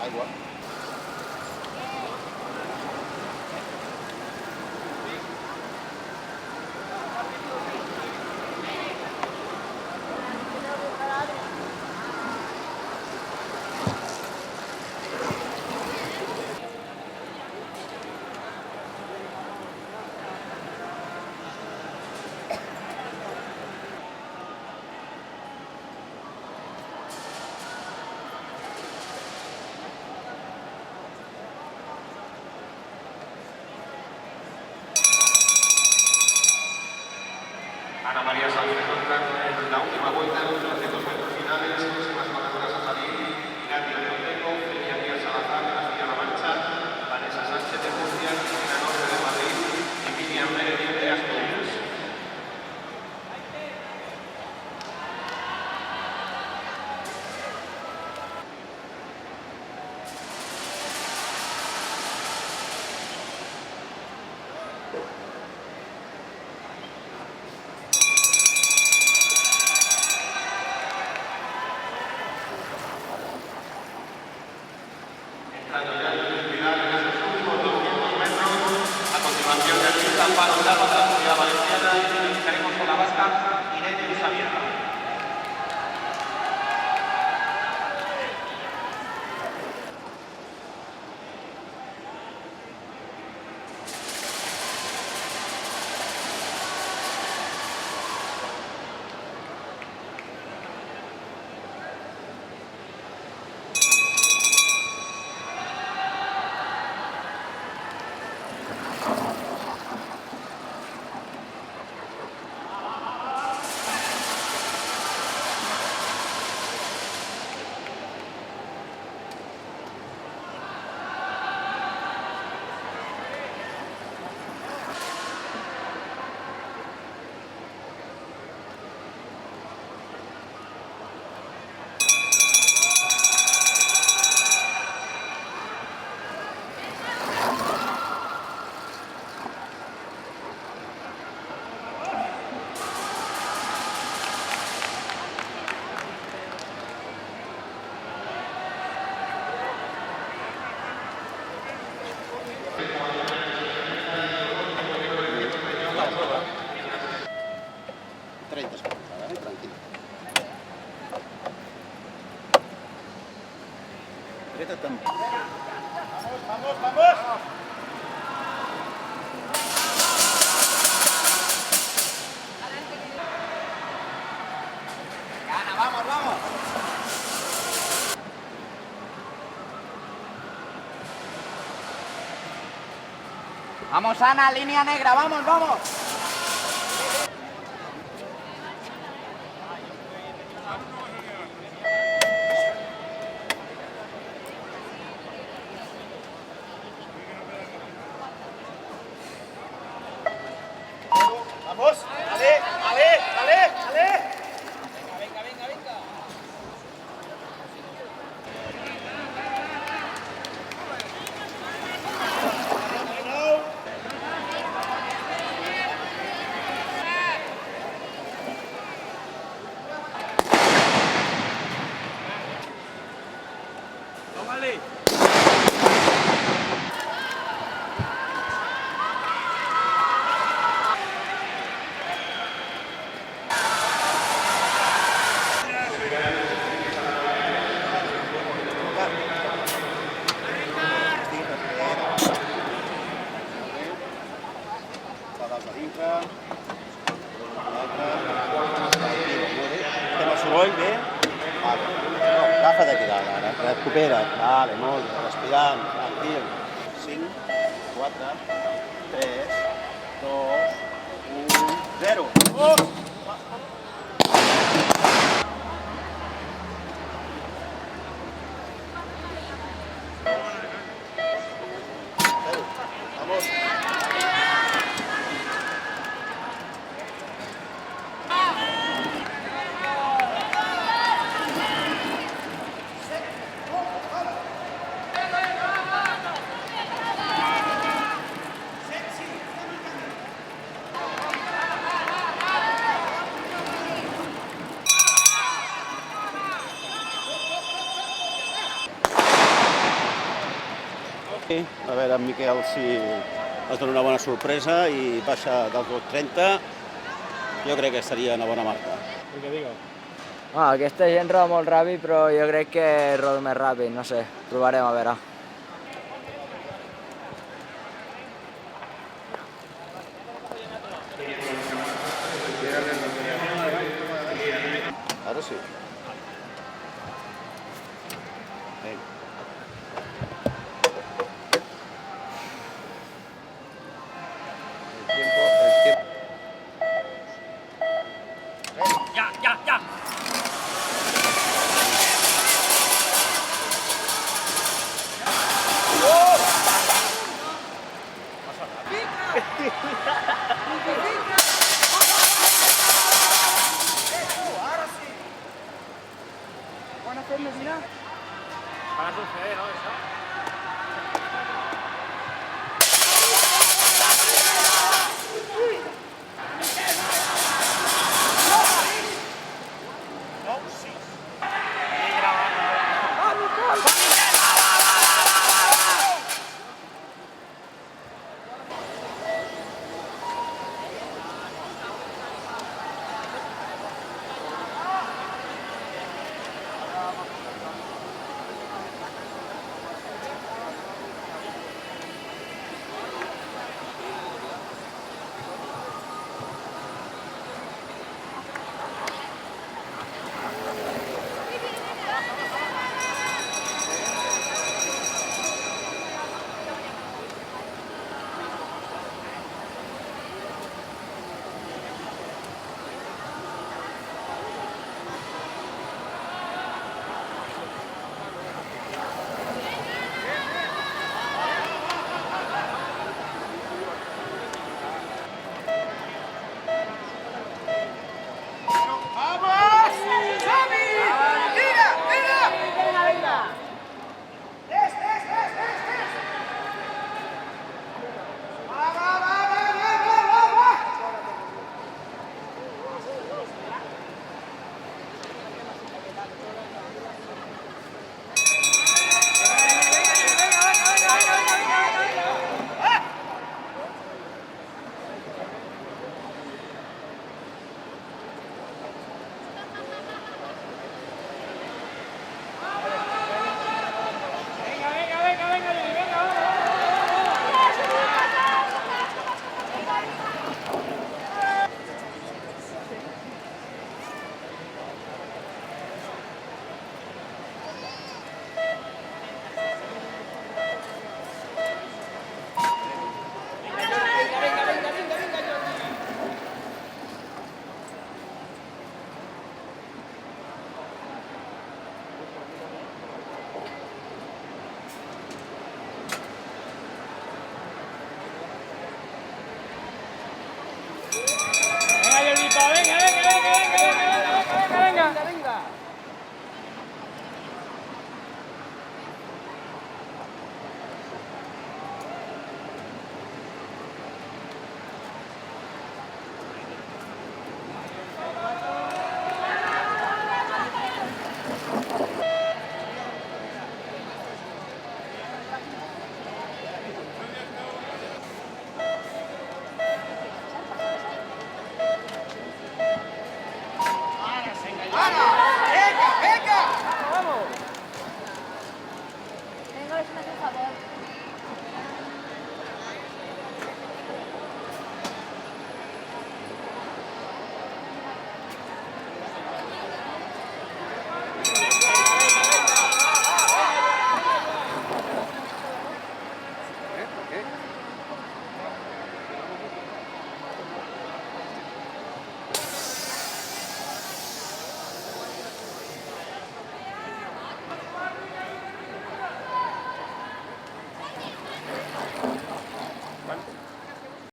igual. Ana María Sánchez entra en la última vuelta de los 300 metros finales, próximas corredoras a salir: Ignacio Leonteco, Celia Díaz Salazar de Castilla-La Mancha, Vanessa Sánchez de Murcia, Cristina Norte de Madrid y Miriam Meredith de Asturias. Entrando ya Luis Vidal en esos últimos 200 metros. A continuación realiza el panorama de la Comunidad Valenciana y finalizaremos con la vasca Irene Usabiaga. Tranquilo. Aprieta también. ¡Vamos! ¡Gana, vamos! Vamos, Ana, línea negra, vamos! ¡Vamos! ¡Ale! Venga. ¡Tómale! Soroll bé. Vale. No, agafa't aquí dalt ara. Recupera't. Vale, molt bé. Respirant. Tranquil. 5, 4, 3, 2, 1, 0. Vamos. A veure, en Miquel, si es dona una bona sorpresa i baixa dels 2.30, jo crec que seria una bona marca. El que digo. Aquesta gent roda molt ràpid, però jo crec que rodo més ràpid, no sé, provarem a veure. Ara sí. Para suceder, ¿no? Eso.